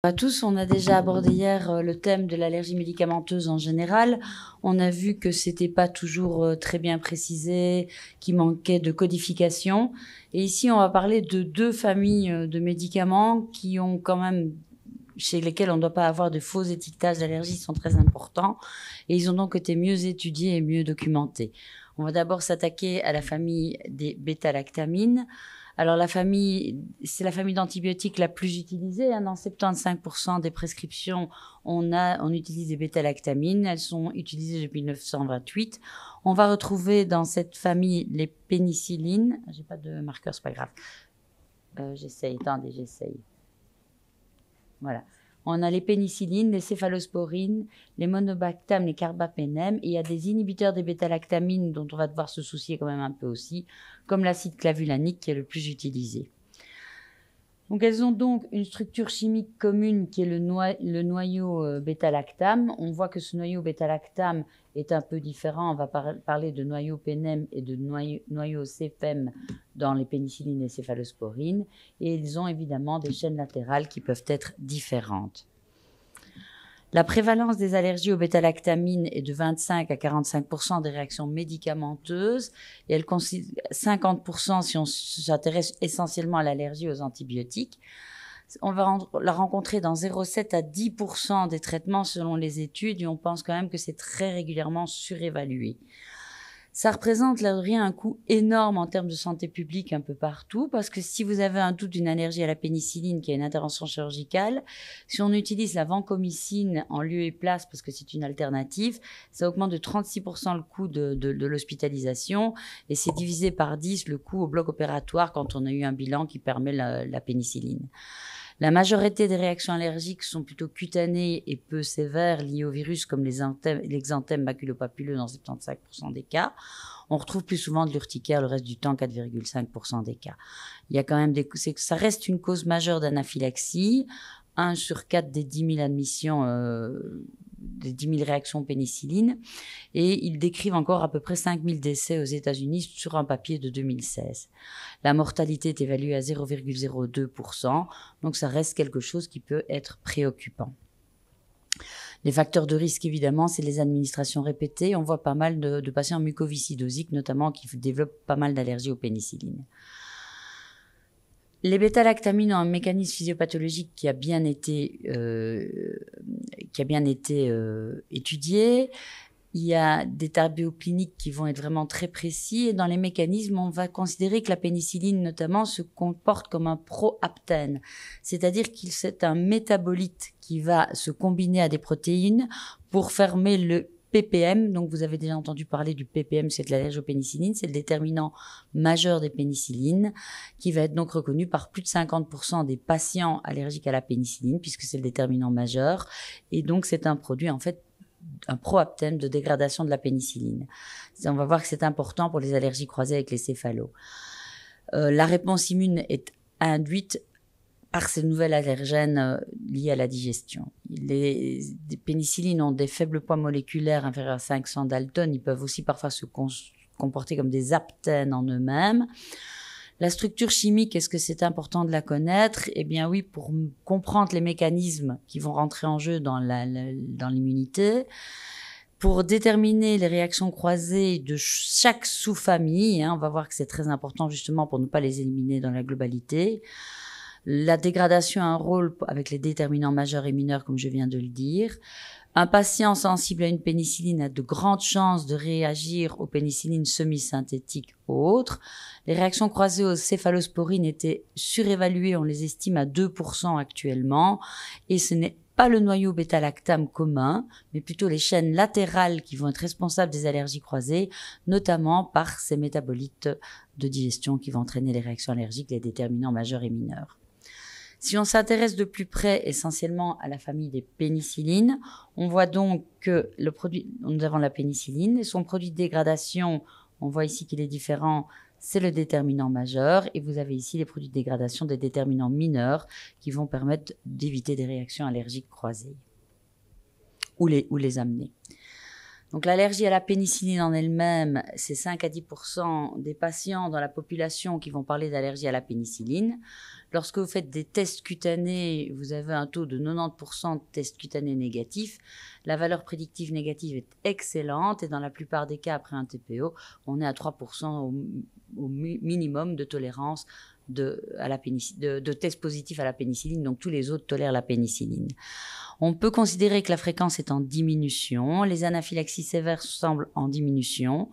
À tous, on a déjà abordé hier le thème de l'allergie médicamenteuse en général. On a vu que c'était pas toujours très bien précisé, qu'il manquait de codification. Et ici, on va parler de deux familles de médicaments qui ont quand même, chez lesquels on ne doit pas avoir de faux étiquetages d'allergie, sont très importants. Et ils ont donc été mieux étudiés et mieux documentés. On va d'abord s'attaquer à la famille des bêta-lactamines. Alors c'est la famille d'antibiotiques la plus utilisée. Dans 75% des prescriptions, on utilise des bêta-lactamines. Elles sont utilisées depuis 1928. On va retrouver dans cette famille les pénicillines. J'ai pas de marqueur, c'est pas grave. J'essaye. Voilà. On a les pénicillines, les céphalosporines, les monobactam, les carbapénem. Et il y a des inhibiteurs des bêta-lactamines dont on va devoir se soucier quand même un peu aussi, comme l'acide clavulanique qui est le plus utilisé. Donc elles ont donc une structure chimique commune qui est le noyau bêta-lactam. On voit que ce noyau bêta-lactam est un peu différent. On va parler de noyau pénem et de noyau céphem dans les pénicillines et céphalosporines. Et ils ont évidemment des chaînes latérales qui peuvent être différentes. La prévalence des allergies aux bêta-lactamines est de 25 à 45% des réactions médicamenteuses et elle considère 50% si on s'intéresse essentiellement à l'allergie aux antibiotiques. On va la rencontrer dans 0,7 à 10% des traitements selon les études et on pense quand même que c'est très régulièrement surévalué. Ça représente là de rien un coût énorme en termes de santé publique un peu partout, parce que si vous avez un doute d'une allergie à la pénicilline, qui est une intervention chirurgicale, si on utilise la vancomycine en lieu et place, parce que c'est une alternative, ça augmente de 36% le coût de l'hospitalisation, et c'est divisé par 10 le coût au bloc opératoire quand on a eu un bilan qui permet la pénicilline. La majorité des réactions allergiques sont plutôt cutanées et peu sévères, liées au virus, comme l'exanthème maculopapuleux dans 75% des cas. On retrouve plus souvent de l'urticaire le reste du temps, 4,5% des cas. Il y a quand même ça reste une cause majeure d'anaphylaxie. 1 sur 4 des 10 000 admissions, des 10 000 réactions pénicilline. Et ils décrivent encore à peu près 5 000 décès aux États-Unis sur un papier de 2016. La mortalité est évaluée à 0,02%, donc ça reste quelque chose qui peut être préoccupant. Les facteurs de risque, évidemment, c'est les administrations répétées. On voit pas mal de patients mucoviscidosiques, notamment, qui développent pas mal d'allergies aux pénicillines. Les bêta-lactamines ont un mécanisme physiopathologique qui a bien été étudié. Il y a des tableaux cliniques qui vont être vraiment très précis et dans les mécanismes, on va considérer que la pénicilline notamment se comporte comme un proaptène, c'est-à-dire qu'il c'est un métabolite qui va se combiner à des protéines pour fermer le ppm. Donc vous avez déjà entendu parler du ppm, c'est de l'allergie aux pénicillines, c'est le déterminant majeur des pénicillines qui va être donc reconnu par plus de 50% des patients allergiques à la pénicilline puisque c'est le déterminant majeur et donc c'est un produit en fait un proaptène de dégradation de la pénicilline. On va voir que c'est important pour les allergies croisées avec les céphalos. La réponse immune est induite par ces nouvelles allergènes liées à la digestion. Les pénicillines ont des faibles poids moléculaires inférieurs à 500 Dalton. Ils peuvent aussi parfois se comporter comme des aptènes en eux-mêmes. La structure chimique, est-ce que c'est important de la connaître? Eh bien oui, pour comprendre les mécanismes qui vont rentrer en jeu dans l'immunité, pour déterminer les réactions croisées de chaque sous-famille, on va voir que c'est très important justement pour ne pas les éliminer dans la globalité. La dégradation a un rôle avec les déterminants majeurs et mineurs, comme je viens de le dire. Un patient sensible à une pénicilline a de grandes chances de réagir aux pénicillines semi-synthétiques ou autres. Les réactions croisées aux céphalosporines étaient surévaluées, on les estime à 2% actuellement. Et ce n'est pas le noyau bêta-lactam commun, mais plutôt les chaînes latérales qui vont être responsables des allergies croisées, notamment par ces métabolites de digestion qui vont entraîner les réactions allergiques, les déterminants majeurs et mineurs. Si on s'intéresse de plus près essentiellement à la famille des pénicillines, on voit donc que nous avons la pénicilline et son produit de dégradation, on voit ici qu'il est différent, c'est le déterminant majeur et vous avez ici les produits de dégradation des déterminants mineurs qui vont permettre d'éviter des réactions allergiques croisées ou les amener. Donc l'allergie à la pénicilline en elle-même, c'est 5 à 10% des patients dans la population qui vont parler d'allergie à la pénicilline. Lorsque vous faites des tests cutanés, vous avez un taux de 90% de tests cutanés négatifs. La valeur prédictive négative est excellente et dans la plupart des cas, après un TPO, on est à 3% au minimum de tolérance de tests positifs à la pénicilline. Donc, tous les autres tolèrent la pénicilline. On peut considérer que la fréquence est en diminution. Les anaphylaxies sévères semblent en diminution.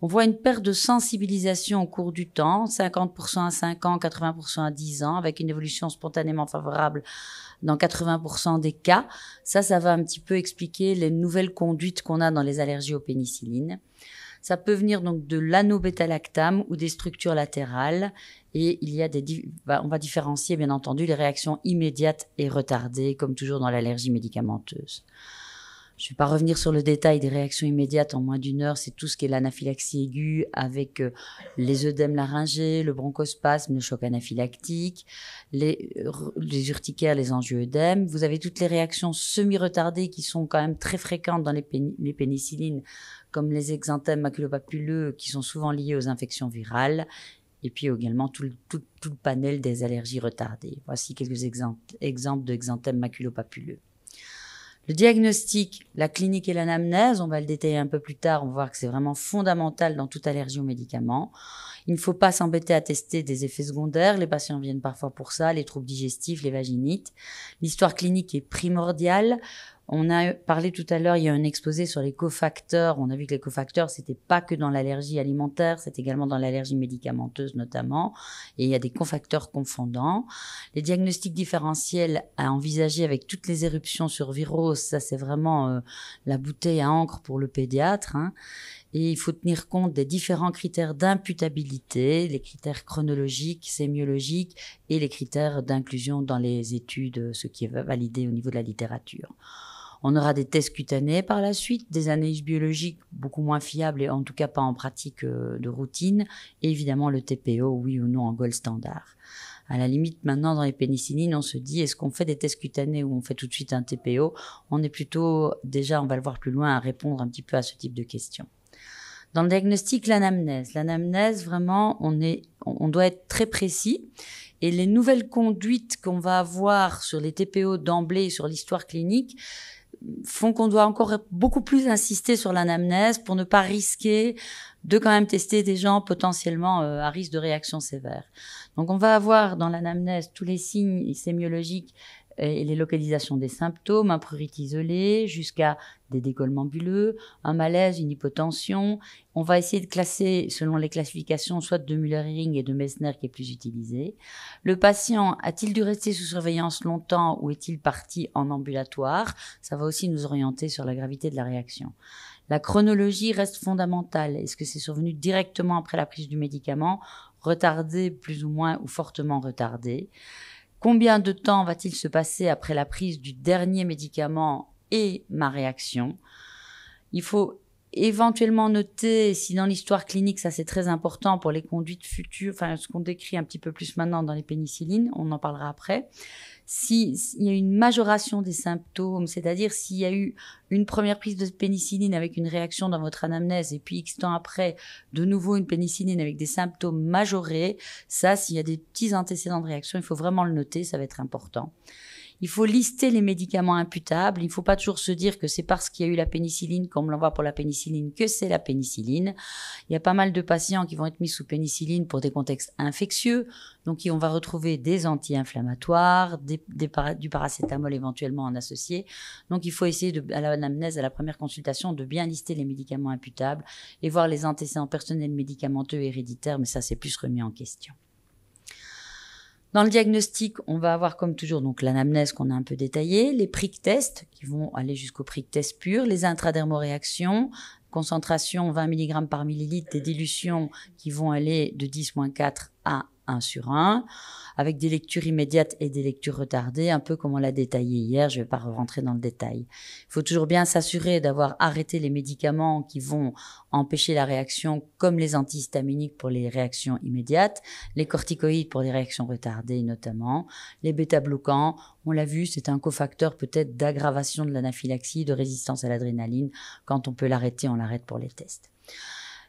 On voit une perte de sensibilisation au cours du temps, 50% à 5 ans, 80% à 10 ans, avec une évolution spontanément favorable dans 80% des cas. Ça va un petit peu expliquer les nouvelles conduites qu'on a dans les allergies aux pénicillines. Ça peut venir donc de l'anobêta-lactame ou des structures latérales. Et il y a on va différencier bien entendu les réactions immédiates et retardées, comme toujours dans l'allergie médicamenteuse. Je ne vais pas revenir sur le détail des réactions immédiates en moins d'une heure. C'est tout ce qui est l'anaphylaxie aiguë avec les œdèmes laryngés, le bronchospasme, le choc anaphylactique, les urticaires, les angioœdèmes. Vous avez toutes les réactions semi-retardées qui sont quand même très fréquentes dans les pénicillines, comme les exanthèmes maculopapuleux qui sont souvent liés aux infections virales. Et puis également tout le panel des allergies retardées. Voici quelques exemples d'exanthèmes maculopapuleux. Le diagnostic, la clinique et l'anamnèse, on va le détailler un peu plus tard, on va voir que c'est vraiment fondamental dans toute allergie aux médicaments. Il ne faut pas s'embêter à tester des effets secondaires, les patients viennent parfois pour ça, les troubles digestifs, les vaginites. L'histoire clinique est primordiale. On a parlé tout à l'heure, il y a un exposé sur les cofacteurs. On a vu que les cofacteurs, c'était pas que dans l'allergie alimentaire, c'est également dans l'allergie médicamenteuse notamment. Et il y a des cofacteurs confondants. Les diagnostics différentiels à envisager avec toutes les éruptions sur virose, ça c'est vraiment la bouteille à encre pour le pédiatre. Et il faut tenir compte des différents critères d'imputabilité, les critères chronologiques, sémiologiques et les critères d'inclusion dans les études, ce qui est validé au niveau de la littérature. On aura des tests cutanés par la suite, des analyses biologiques beaucoup moins fiables et en tout cas pas en pratique de routine. Et évidemment le TPO, oui ou non en gold standard. À la limite, maintenant, dans les pénicillines, on se dit, est-ce qu'on fait des tests cutanés ou on fait tout de suite un TPO? On est plutôt, déjà, on va le voir plus loin, à répondre un petit peu à ce type de questions. Dans le diagnostic, l'anamnèse. L'anamnèse, vraiment, on doit être très précis. Et les nouvelles conduites qu'on va avoir sur les TPO d'emblée, sur l'histoire clinique, font qu'on doit encore beaucoup plus insister sur l'anamnèse pour ne pas risquer de quand même tester des gens potentiellement à risque de réaction sévère. Donc on va avoir dans l'anamnèse tous les signes sémiologiques et les localisations des symptômes, un prurite isolé jusqu'à des décollements bulleux, un malaise, une hypotension. On va essayer de classer selon les classifications, soit de Müller-Héring et de Messner qui est plus utilisé. Le patient a-t-il dû rester sous surveillance longtemps ou est-il parti en ambulatoire? Ça va aussi nous orienter sur la gravité de la réaction. La chronologie reste fondamentale. Est-ce que c'est survenu directement après la prise du médicament, retardé plus ou moins ou fortement retardé? Combien de temps va-t-il se passer après la prise du dernier médicament et ma réaction? Il faut éventuellement noter, si dans l'histoire clinique, ça c'est très important pour les conduites futures, enfin ce qu'on décrit un petit peu plus maintenant dans les pénicillines, on en parlera après, s'il y a une majoration des symptômes, c'est-à-dire s'il y a eu une première prise de pénicilline avec une réaction dans votre anamnèse et puis X temps après, de nouveau une pénicilline avec des symptômes majorés, ça, s'il y a des petits antécédents de réaction, il faut vraiment le noter, ça va être important. Il faut lister les médicaments imputables. Il ne faut pas toujours se dire que c'est parce qu'il y a eu la pénicilline, comme on l'envoie pour la pénicilline, que c'est la pénicilline. Il y a pas mal de patients qui vont être mis sous pénicilline pour des contextes infectieux. Donc, on va retrouver des anti-inflammatoires, du paracétamol éventuellement en associé. Donc, il faut essayer, à l'anamnèse, à la première consultation, de bien lister les médicaments imputables et voir les antécédents personnels médicamenteux et héréditaires, mais ça, c'est plus remis en question. Dans le diagnostic, on va avoir comme toujours donc l'anamnèse qu'on a un peu détaillée, les prick tests qui vont aller jusqu'au prick test pur, les intradermoréactions, concentration 20 mg par millilitre, des dilutions qui vont aller de 10-4 à 1/1, avec des lectures immédiates et des lectures retardées, un peu comme on l'a détaillé hier, je ne vais pas rentrer dans le détail. Il faut toujours bien s'assurer d'avoir arrêté les médicaments qui vont empêcher la réaction, comme les antihistaminiques pour les réactions immédiates, les corticoïdes pour les réactions retardées notamment, les bêta-bloquants, on l'a vu, c'est un cofacteur peut-être d'aggravation de l'anaphylaxie, de résistance à l'adrénaline. Quand on peut l'arrêter, on l'arrête pour les tests.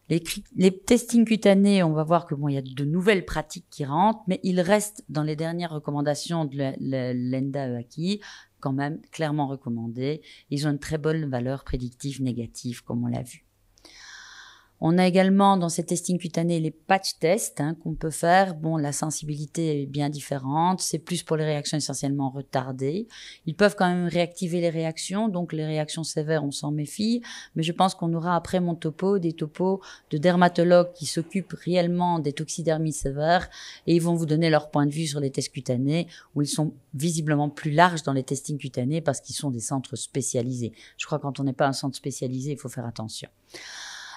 Les testings cutanés, on va voir que il y a de nouvelles pratiques qui rentrent, mais ils restent dans les dernières recommandations de l'ENDA-EACI, quand même clairement recommandés. Ils ont une très bonne valeur prédictive négative, comme on l'a vu. On a également dans ces testings cutanés les patch tests qu'on peut faire. Bon, la sensibilité est bien différente. C'est plus pour les réactions essentiellement retardées. Ils peuvent quand même réactiver les réactions. Donc, les réactions sévères, on s'en méfie. Mais je pense qu'on aura après mon topo des topos de dermatologues qui s'occupent réellement des toxidermies sévères et ils vont vous donner leur point de vue sur les tests cutanés où ils sont visiblement plus larges dans les testings cutanés parce qu'ils sont des centres spécialisés. Je crois que quand on n'est pas un centre spécialisé, il faut faire attention.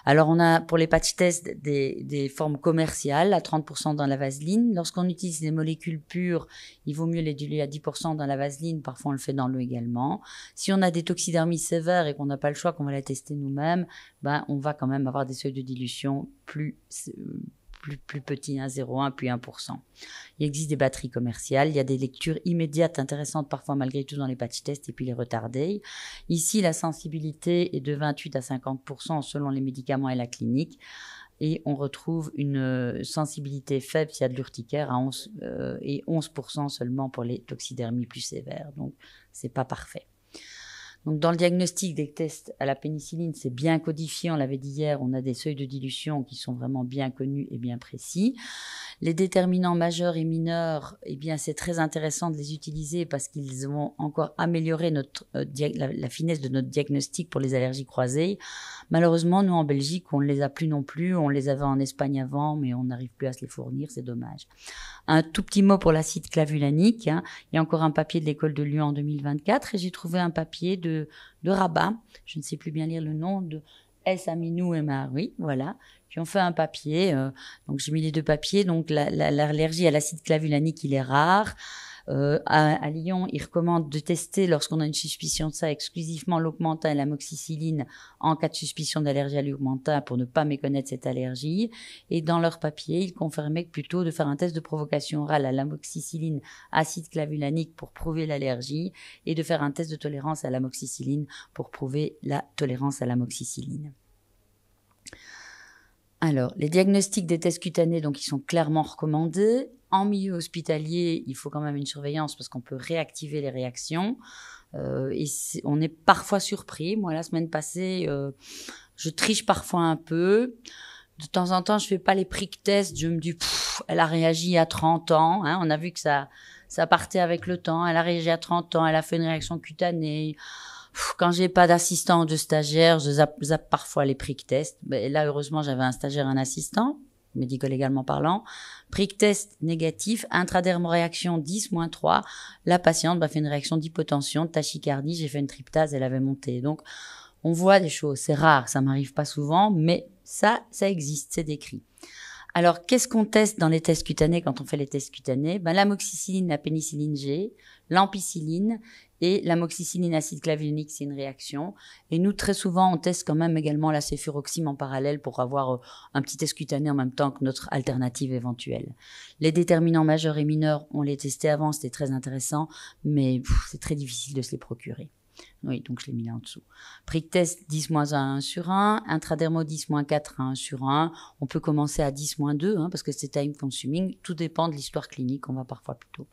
Alors, on a pour les patch tests des formes commerciales à 30% dans la vaseline. Lorsqu'on utilise des molécules pures, il vaut mieux les diluer à 10% dans la vaseline. Parfois, on le fait dans l'eau également. Si on a des toxidermies sévères et qu'on n'a pas le choix, qu'on va la tester nous-mêmes, on va quand même avoir des seuils de dilution plus petits, 0,1 puis 1%. Il existe des batteries commerciales, il y a des lectures immédiates intéressantes parfois malgré tout dans les patch tests et puis les retardés. Ici, la sensibilité est de 28 à 50% selon les médicaments et la clinique et on retrouve une sensibilité faible s'il y a de l'urticaire et 11% seulement pour les toxidermies plus sévères. Donc, c'est pas parfait. Donc, dans le diagnostic des tests à la pénicilline, c'est bien codifié. On l'avait dit hier, on a des seuils de dilution qui sont vraiment bien connus et bien précis. Les déterminants majeurs et mineurs, c'est très intéressant de les utiliser parce qu'ils vont encore améliorer la finesse de notre diagnostic pour les allergies croisées. Malheureusement, nous, en Belgique, on ne les a plus non plus. On les avait en Espagne avant, mais on n'arrive plus à se les fournir. C'est dommage. Un tout petit mot pour l'acide clavulanique. Il y a encore un papier de l'école de Lyon en 2024 et j'ai trouvé un papier de Rabat. Je ne sais plus bien lire le nom de S. Aminou et Marie, voilà, qui ont fait un papier. Donc, j'ai mis les deux papiers. Donc, l'allergie à l'acide clavulanique, il est rare. À Lyon, ils recommandent de tester, lorsqu'on a une suspicion de ça, exclusivement l'augmentin et l'amoxicilline en cas de suspicion d'allergie à l'augmentin pour ne pas méconnaître cette allergie. Et dans leur papier, ils confirmaient que plutôt de faire un test de provocation orale à l'amoxicilline acide clavulanique pour prouver l'allergie et de faire un test de tolérance à l'amoxicilline pour prouver la tolérance à l'amoxicilline. Alors, les diagnostics des tests cutanés, donc, ils sont clairement recommandés. En milieu hospitalier, il faut quand même une surveillance parce qu'on peut réactiver les réactions. Et on est parfois surpris. Moi, la semaine passée, je triche parfois un peu. De temps en temps, je fais pas les prick tests. Je me dis, elle a réagi à 30 ans. On a vu que ça partait avec le temps. Elle a réagi à 30 ans. Elle a fait une réaction cutanée. Quand j'ai pas d'assistant ou de stagiaire, je zappe parfois les prick tests. Là, heureusement, j'avais un stagiaire, un assistant, médico-légalement parlant. Prick test négatif, intradermoréaction 10-3. La patiente fait une réaction d'hypotension, de tachycardie. J'ai fait une tryptase, elle avait monté. Donc, on voit des choses. C'est rare, ça m'arrive pas souvent, mais ça existe, c'est décrit. Alors, qu'est-ce qu'on teste dans les tests cutanés quand on fait les tests cutanés? L'amoxicilline, la pénicilline G, l'ampicilline et l'amoxicilline acide clavulanique, c'est une réaction. Et nous, très souvent, on teste quand même également la céfuroxime en parallèle pour avoir un petit test cutané en même temps que notre alternative éventuelle. Les déterminants majeurs et mineurs, on les testait avant, c'était très intéressant, mais c'est très difficile de se les procurer. Oui, donc je l'ai mis là en dessous. Prick test 10-1 à 1 sur 1, intradermo 10-4 à 1 sur 1. On peut commencer à 10-2 parce que c'est time consuming. Tout dépend de l'histoire clinique, on va parfois plus tôt.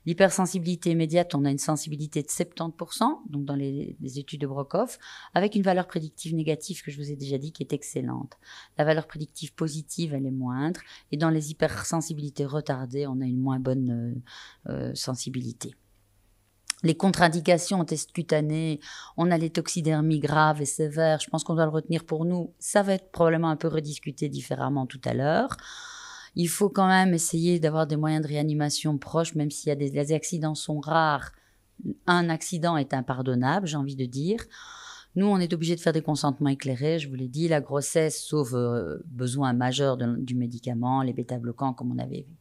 L'hypersensibilité immédiate, on a une sensibilité de 70%, donc dans les études de Brockhoff, avec une valeur prédictive négative que je vous ai déjà dit qui est excellente. La valeur prédictive positive, elle est moindre, et dans les hypersensibilités retardées, on a une moins bonne sensibilité. Les contre-indications en test cutané, on a les toxidermies graves et sévères. Je pense qu'on doit le retenir pour nous. Ça va être probablement un peu rediscuté différemment tout à l'heure. Il faut quand même essayer d'avoir des moyens de réanimation proches, même s'il y a les accidents sont rares. Un accident est impardonnable, j'ai envie de dire. Nous, on est obligé de faire des consentements éclairés, je vous l'ai dit, la grossesse, sauf besoin majeur du médicament, les bêta-bloquants, comme on avait vu.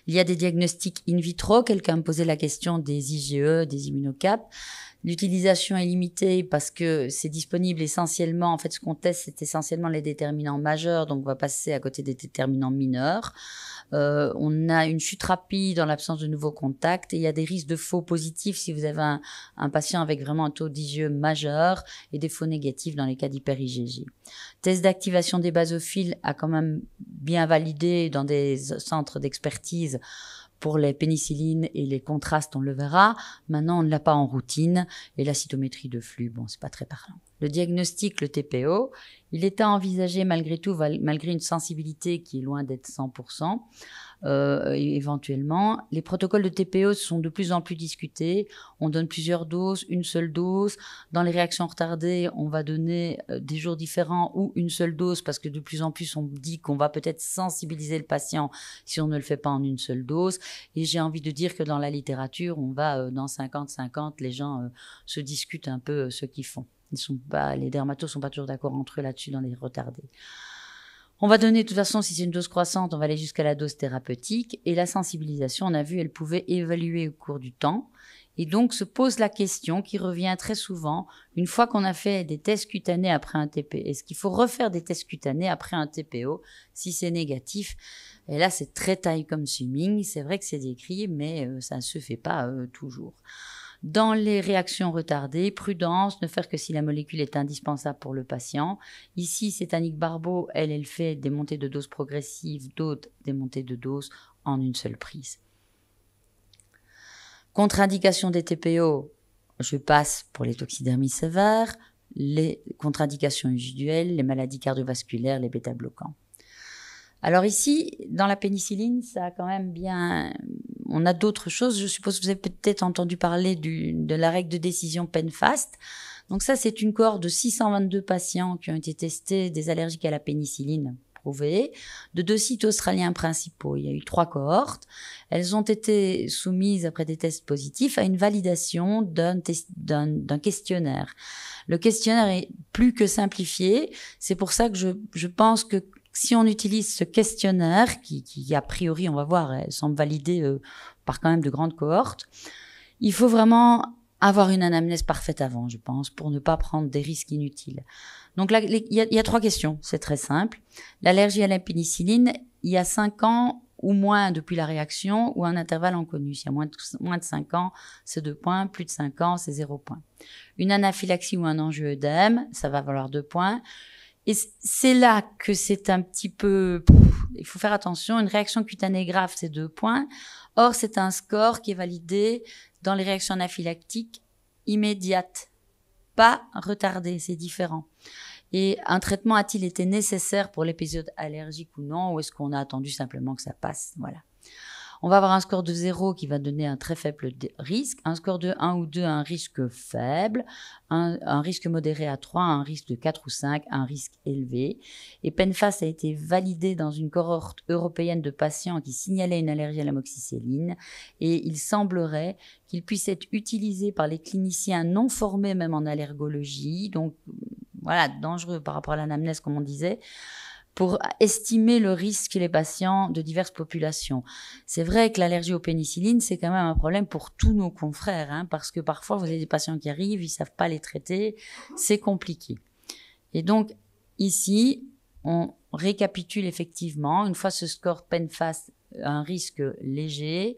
Il y a des diagnostics in vitro. Quelqu'un me posait la question des IgE, des immunocaps. L'utilisation est limitée parce que c'est disponible essentiellement, en fait, ce qu'on teste, c'est essentiellement les déterminants majeurs, donc on va passer à côté des déterminants mineurs. On a une chute rapide en l'absence de nouveaux contacts et il y a des risques de faux positifs si vous avez un patient avec vraiment un taux d'IgE majeur et des faux négatifs dans les cas d'hyper-IgG. Test d'activation des basophiles a quand même bien validé dans des centres d'expertise pour les pénicillines et les contrastes, on le verra. Maintenant, on ne l'a pas en routine. Et la cytométrie de flux, bon, c'est pas très parlant. Le diagnostic, le TPO, il est à envisager malgré tout, malgré une sensibilité qui est loin d'être 100%. Éventuellement, les protocoles de TPO sont de plus en plus discutés. On donne plusieurs doses, une seule dose. Dans les réactions retardées, on va donner des jours différents ou une seule dose parce que de plus en plus, on dit qu'on va peut-être sensibiliser le patient si on ne le fait pas en une seule dose. Et j'ai envie de dire que dans la littérature, on va dans 50-50, les gens se discutent un peu ce qu'ils font. Les dermatos sont pas toujours d'accord entre eux là-dessus dans les retardés. On va donner, de toute façon, si c'est une dose croissante, on va aller jusqu'à la dose thérapeutique. Et la sensibilisation, on a vu, elle pouvait évaluer au cours du temps. Et donc, se pose la question qui revient très souvent, une fois qu'on a fait des tests cutanés après un TPO, est-ce qu'il faut refaire des tests cutanés après un TPO si c'est négatif? Et là, c'est très time consuming. C'est vrai que c'est décrit, mais ça ne se fait pas toujours. Dans les réactions retardées, prudence, ne faire que si la molécule est indispensable pour le patient. Ici, c'est Annick Barbeau, elle fait des montées de doses progressives, d'autres des montées de doses en une seule prise. Contre-indication des TPO, je passe pour les toxidermies sévères, les contre-indications usuelles, les maladies cardiovasculaires, les bêta-bloquants. Alors ici, dans la pénicilline, ça a quand même bien... On a d'autres choses. Je suppose que vous avez peut-être entendu parler de la règle de décision PENFAST. Donc ça, c'est une cohorte de 622 patients qui ont été testés des allergiques à la pénicilline prouvées, de 2 sites australiens principaux. Il y a eu 3 cohortes. Elles ont été soumises, après des tests positifs, à une validation d'un questionnaire. Le questionnaire est plus que simplifié. C'est pour ça que je pense que si on utilise ce questionnaire, qui a priori, on va voir, semble validé par quand même de grandes cohortes, il faut vraiment avoir une anamnèse parfaite avant, je pense, pour ne pas prendre des risques inutiles. Donc là, il y a 3 questions, c'est très simple. L'allergie à la pénicilline, il y a 5 ans ou moins depuis la réaction ou un intervalle inconnu. S'il y a moins de 5 ans, c'est 2 points, plus de 5 ans, c'est 0 points. Une anaphylaxie ou un angioœdème, ça va valoir 2 points. Et c'est là que c'est un petit peu... il faut faire attention, une réaction cutanée grave, c'est 2 points. Or, c'est un score qui est validé dans les réactions anaphylactiques immédiates, pas retardées, c'est différent. Et un traitement a-t-il été nécessaire pour l'épisode allergique ou non, ou est-ce qu'on a attendu simplement que ça passe? Voilà. On va avoir un score de 0 qui va donner un très faible risque, un score de 1 ou 2, un risque faible, un risque modéré à 3, un risque de 4 ou 5, un risque élevé. Et PENFAST a été validé dans une cohorte européenne de patients qui signalaient une allergie à l'amoxicilline et il semblerait qu'il puisse être utilisé par les cliniciens non formés même en allergologie, donc voilà, dangereux par rapport à l'anamnèse comme on disait, pour estimer le risque chez les patients de diverses populations. C'est vrai que l'allergie aux pénicillines, c'est quand même un problème pour tous nos confrères, parce que parfois, vous avez des patients qui arrivent, ils savent pas les traiter, c'est compliqué. Et donc, ici, on récapitule effectivement, une fois ce score PENFAST, un risque léger,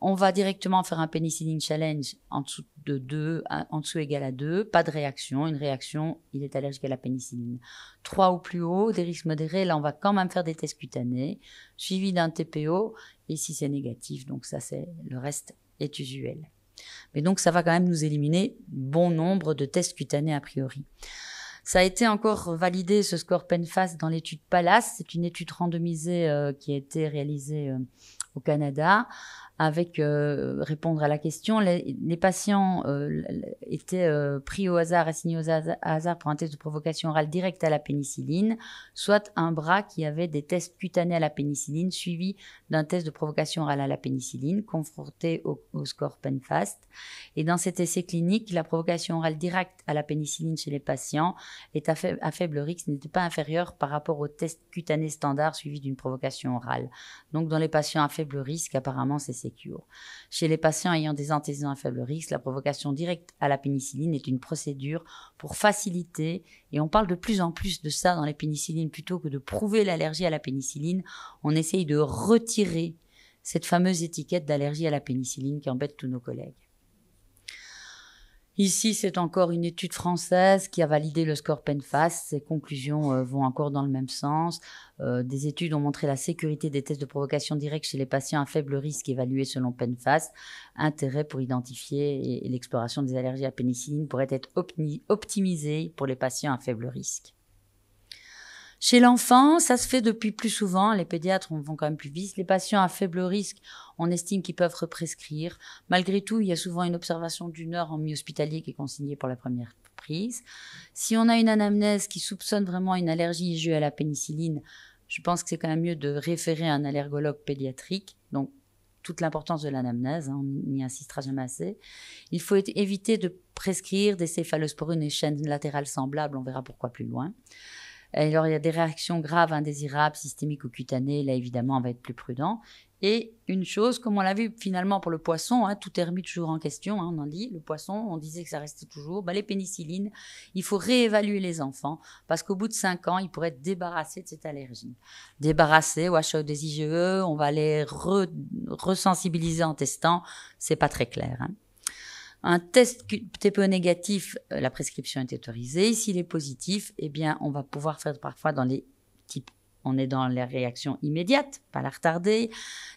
on va directement faire un pénicilline challenge en dessous de 2, en dessous égal à 2, pas de réaction. Une réaction, il est allergique à la pénicilline. 3 ou plus haut, des risques modérés, là on va quand même faire des tests cutanés, suivi d'un TPO, et si c'est négatif, donc ça c'est le reste est usuel. Mais donc ça va quand même nous éliminer bon nombre de tests cutanés a priori. Ça a été encore validé, ce score PENFAST, dans l'étude PALAS. C'est une étude randomisée qui a été réalisée au Canada, avec répondre à la question. Les patients étaient pris au hasard, assignés au hasard pour un test de provocation orale directe à la pénicilline, soit un bras qui avait des tests cutanés à la pénicilline, suivi d'un test de provocation orale à la pénicilline, confronté au score PENFAST. Et dans cet essai clinique, la provocation orale directe à la pénicilline chez les patients est à faible risque, n'était pas inférieure par rapport au test cutané standard suivi d'une provocation orale. Donc dans les patients à faible risque, apparemment c'est Secure. Chez les patients ayant des antécédents à faible risque, la provocation directe à la pénicilline est une procédure pour faciliter, et on parle de plus en plus de ça dans les pénicillines, plutôt que de prouver l'allergie à la pénicilline, on essaye de retirer cette fameuse étiquette d'allergie à la pénicilline qui embête tous nos collègues. Ici, c'est encore une étude française qui a validé le score PENFAST. Ses conclusions vont encore dans le même sens. Des études ont montré la sécurité des tests de provocation directe chez les patients à faible risque évalués selon PENFAST. Intérêt pour identifier et l'exploration des allergies à pénicilline pourrait être optimisée pour les patients à faible risque. Chez l'enfant, ça se fait depuis plus souvent. Les pédiatres vont quand même plus vite. Les patients à faible risque, on estime qu'ils peuvent represcrire. Malgré tout, il y a souvent une observation d'1 heure en mi-hospitalier qui est consignée pour la première prise. Si on a une anamnèse qui soupçonne vraiment une allergie IgE à la pénicilline, je pense que c'est quand même mieux de référer à un allergologue pédiatrique. Donc, toute l'importance de l'anamnèse, on n'y insistera jamais assez. Il faut éviter de prescrire des céphalosporines et chaînes latérales semblables, on verra pourquoi plus loin. Alors, il y a des réactions graves, indésirables, systémiques ou cutanées. Là, évidemment, on va être plus prudent. Et une chose, comme on l'a vu finalement pour le poisson, tout est remis toujours en question, on en dit. Le poisson, on disait que ça restait toujours. Les pénicillines, il faut réévaluer les enfants parce qu'au bout de 5 ans, ils pourraient être débarrassés de cette allergie. Débarrassés, wash out des IgE, on va les resensibiliser en testant. C'est pas très clair. Un test TPE négatif, la prescription est autorisée. S'il est positif, eh bien, on va pouvoir faire parfois dans les types, on est dans les réactions immédiates, pas la retarder,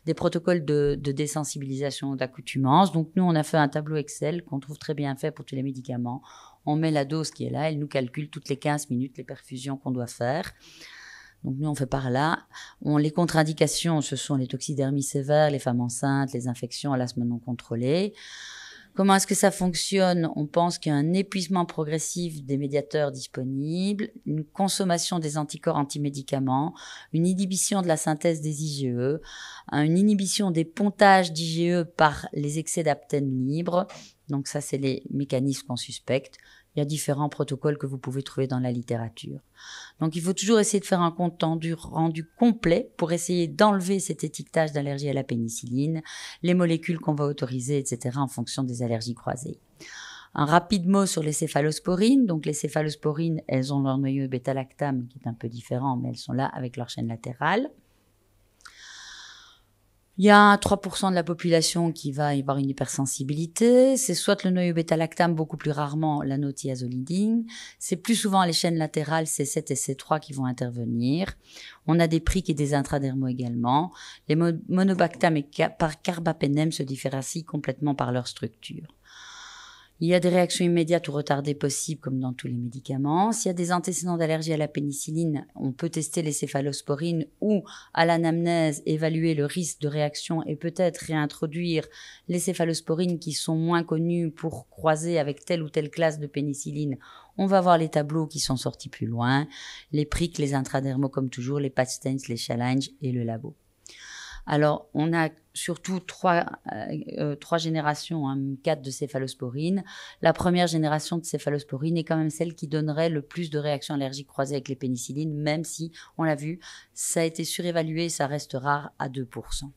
des protocoles de désensibilisation d'accoutumance. Donc, nous, on a fait un tableau Excel qu'on trouve très bien fait pour tous les médicaments. On met la dose qui est là, elle nous calcule toutes les 15 minutes les perfusions qu'on doit faire. Donc, nous, on fait par là. Les contre-indications, ce sont les toxidermies sévères, les femmes enceintes, les infections à l'asthme non contrôlé. Comment est-ce que ça fonctionne? On pense qu'il y a un épuisement progressif des médiateurs disponibles, une consommation des anticorps antimédicaments, une inhibition de la synthèse des IgE, une inhibition des pontages d'IgE par les excès d'aptène libre. Donc ça, c'est les mécanismes qu'on suspecte. Il y a différents protocoles que vous pouvez trouver dans la littérature. Donc, il faut toujours essayer de faire un compte rendu complet pour essayer d'enlever cet étiquetage d'allergie à la pénicilline, les molécules qu'on va autoriser, etc., en fonction des allergies croisées. Un rapide mot sur les céphalosporines. Donc, les céphalosporines, elles ont leur noyau bêta-lactame qui est un peu différent, mais elles sont là avec leur chaîne latérale. Il y a 3% de la population qui va y avoir une hypersensibilité. C'est soit le noyau bêta-lactame, beaucoup plus rarement l'anothiazolidine. C'est plus souvent les chaînes latérales C7 et C3 qui vont intervenir. On a des priques et des intradermaux également. Les monobactam et carbapénem se différencient complètement par leur structure. Il y a des réactions immédiates ou retardées possibles, comme dans tous les médicaments. S'il y a des antécédents d'allergie à la pénicilline, on peut tester les céphalosporines ou, à l'anamnèse, évaluer le risque de réaction et peut-être réintroduire les céphalosporines qui sont moins connues pour croiser avec telle ou telle classe de pénicilline. On va voir les tableaux qui sont sortis plus loin, les priques, les intradermaux comme toujours, les patch stains, les challenges et le labo. Alors, on a surtout trois générations, 4 de céphalosporines. La première génération de céphalosporines est quand même celle qui donnerait le plus de réactions allergiques croisées avec les pénicillines, même si, on l'a vu, ça a été surévalué et ça reste rare à 2%.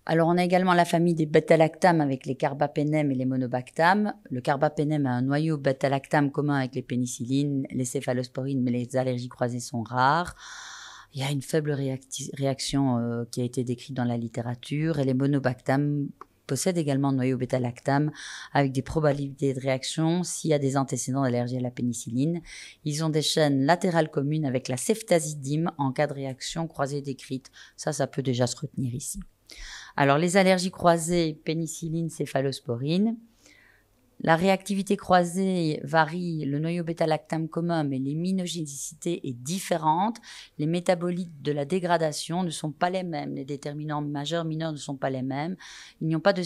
Alors, on a également la famille des bêta-lactames avec les carbapénem et les monobactam. Le carbapénem a un noyau bêta-lactame commun avec les pénicillines, les céphalosporines, mais les allergies croisées sont rares. Il y a une faible réaction qui a été décrite dans la littérature et les monobactam possèdent également un noyau bêta-lactame avec des probabilités de réaction s'il y a des antécédents d'allergie à la pénicilline. Ils ont des chaînes latérales communes avec la ceftazidime en cas de réaction croisée décrite. Ça peut déjà se retenir ici. Alors, les allergies croisées, pénicilline, céphalosporine. La réactivité croisée varie, le noyau bêta-lactame commun, mais l'immunogénicité est différente. Les métabolites de la dégradation ne sont pas les mêmes. Les déterminants majeurs, mineurs ne sont pas les mêmes. Ils n'ont pas de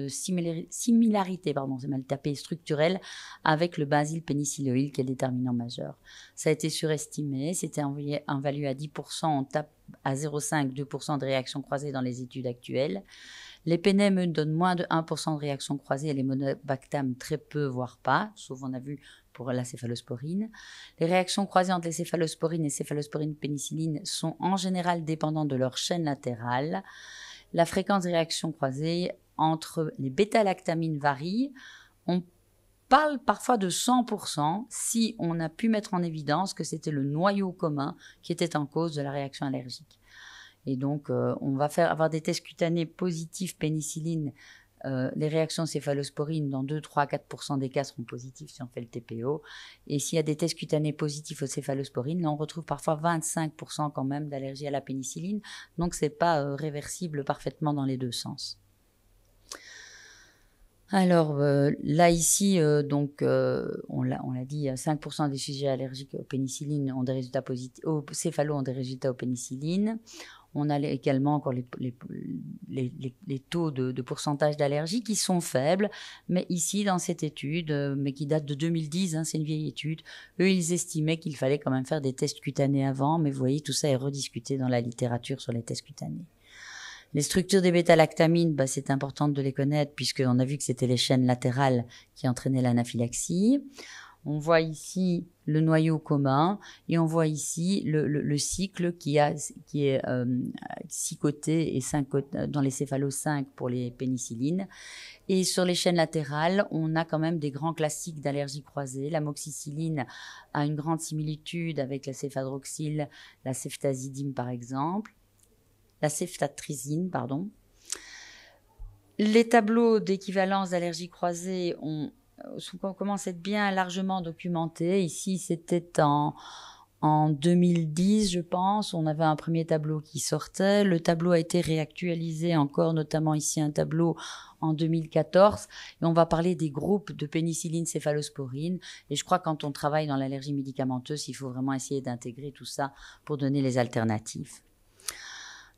similarité, c'est mal tapé, structurelle avec le benzylpénicilloïl qui est le déterminant majeur. Ça a été surestimé, c'était évalué à 10%, on tape à 0,5-2% de réactions croisées dans les études actuelles. Les pénèmes donnent moins de 1% de réactions croisées et les monobactam très peu, voire pas, sauf on a vu pour la céphalosporine. Les réactions croisées entre les céphalosporines et céphalosporine-pénicilline sont en général dépendantes de leur chaîne latérale. La fréquence des réactions croisées entre les bêta-lactamines varie. On parle parfois de 100% si on a pu mettre en évidence que c'était le noyau commun qui était en cause de la réaction allergique. Et donc, on va avoir des tests cutanés positifs pénicilline. Les réactions céphalosporine, dans 2, 3, 4% des cas, seront positifs si on fait le TPO. Et s'il y a des tests cutanés positifs aux céphalosporines, là, on retrouve parfois 25% quand même d'allergie à la pénicilline. Donc, ce n'est pas réversible parfaitement dans les deux sens. Alors là ici, on l'a dit, 5% des sujets allergiques aux pénicillines ont des résultats positifs, aux céphalos ont des résultats aux pénicillines. On a également encore les taux de pourcentage d'allergie qui sont faibles, mais ici dans cette étude, mais qui date de 2010, c'est une vieille étude, eux ils estimaient qu'il fallait quand même faire des tests cutanés avant, mais vous voyez tout ça est rediscuté dans la littérature sur les tests cutanés. Les structures des bêta-lactamines, c'est important de les connaître puisqu'on a vu que c'était les chaînes latérales qui entraînaient l'anaphylaxie. On voit ici le noyau commun et on voit ici le cycle qui est 6 côtés et 5 côtés dans les céphalos 5 pour les pénicillines. Et sur les chaînes latérales, on a quand même des grands classiques d'allergie croisée. L'amoxicilline a une grande similitude avec la céphadroxyl, la ceftazidime par exemple. La ceftatrizine, pardon. Les tableaux d'équivalence d'allergie croisée commencent à être bien largement documentés. Ici, c'était en 2010, je pense. On avait un premier tableau qui sortait. Le tableau a été réactualisé encore, notamment ici un tableau en 2014. Et on va parler des groupes de pénicilline céphalosporine. Et je crois que quand on travaille dans l'allergie médicamenteuse, il faut vraiment essayer d'intégrer tout ça pour donner les alternatives.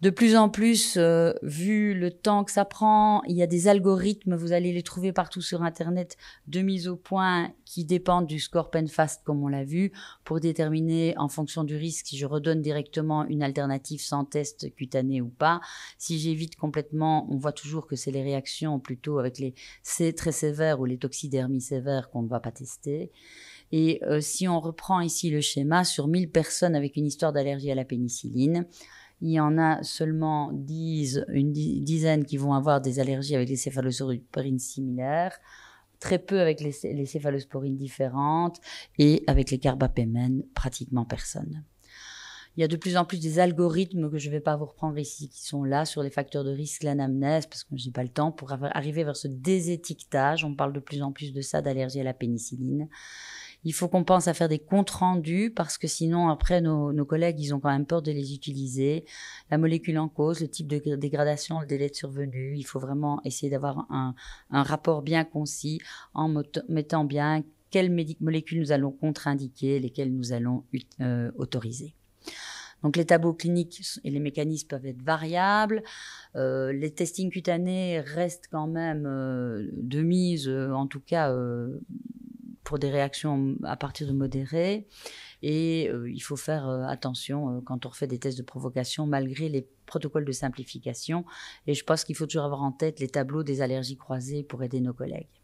De plus en plus, vu le temps que ça prend, il y a des algorithmes, vous allez les trouver partout sur Internet, de mise au point qui dépendent du score PENFAST, comme on l'a vu, pour déterminer en fonction du risque si je redonne directement une alternative sans test cutané ou pas. Si j'évite complètement, on voit toujours que c'est les réactions plutôt avec les C très sévères ou les toxidermies sévères qu'on ne va pas tester. Et si on reprend ici le schéma, sur 1000 personnes avec une histoire d'allergie à la pénicilline, il y en a seulement une dizaine qui vont avoir des allergies avec les céphalosporines similaires, très peu avec les céphalosporines différentes et avec les carbapémènes, pratiquement personne. Il y a de plus en plus des algorithmes que je ne vais pas vous reprendre ici, qui sont là sur les facteurs de risque, l'anamnèse, parce que je n'ai pas le temps, pour arriver vers ce désétiquetage. On parle de plus en plus de ça, d'allergie à la pénicilline. Il faut qu'on pense à faire des comptes rendus parce que sinon, après, nos collègues, ils ont quand même peur de les utiliser. La molécule en cause, le type de dégradation, le délai de survenue. Il faut vraiment essayer d'avoir un rapport bien concis en mettant bien quelles molécules nous allons contre-indiquer, lesquelles nous allons autoriser. Donc les tableaux cliniques et les mécanismes peuvent être variables. Les testings cutanés restent quand même de mise, en tout cas pour des réactions à partir de modérées. Et il faut faire attention quand on refait des tests de provocation, malgré les protocoles de simplification. Et je pense qu'il faut toujours avoir en tête les tableaux des allergies croisées pour aider nos collègues.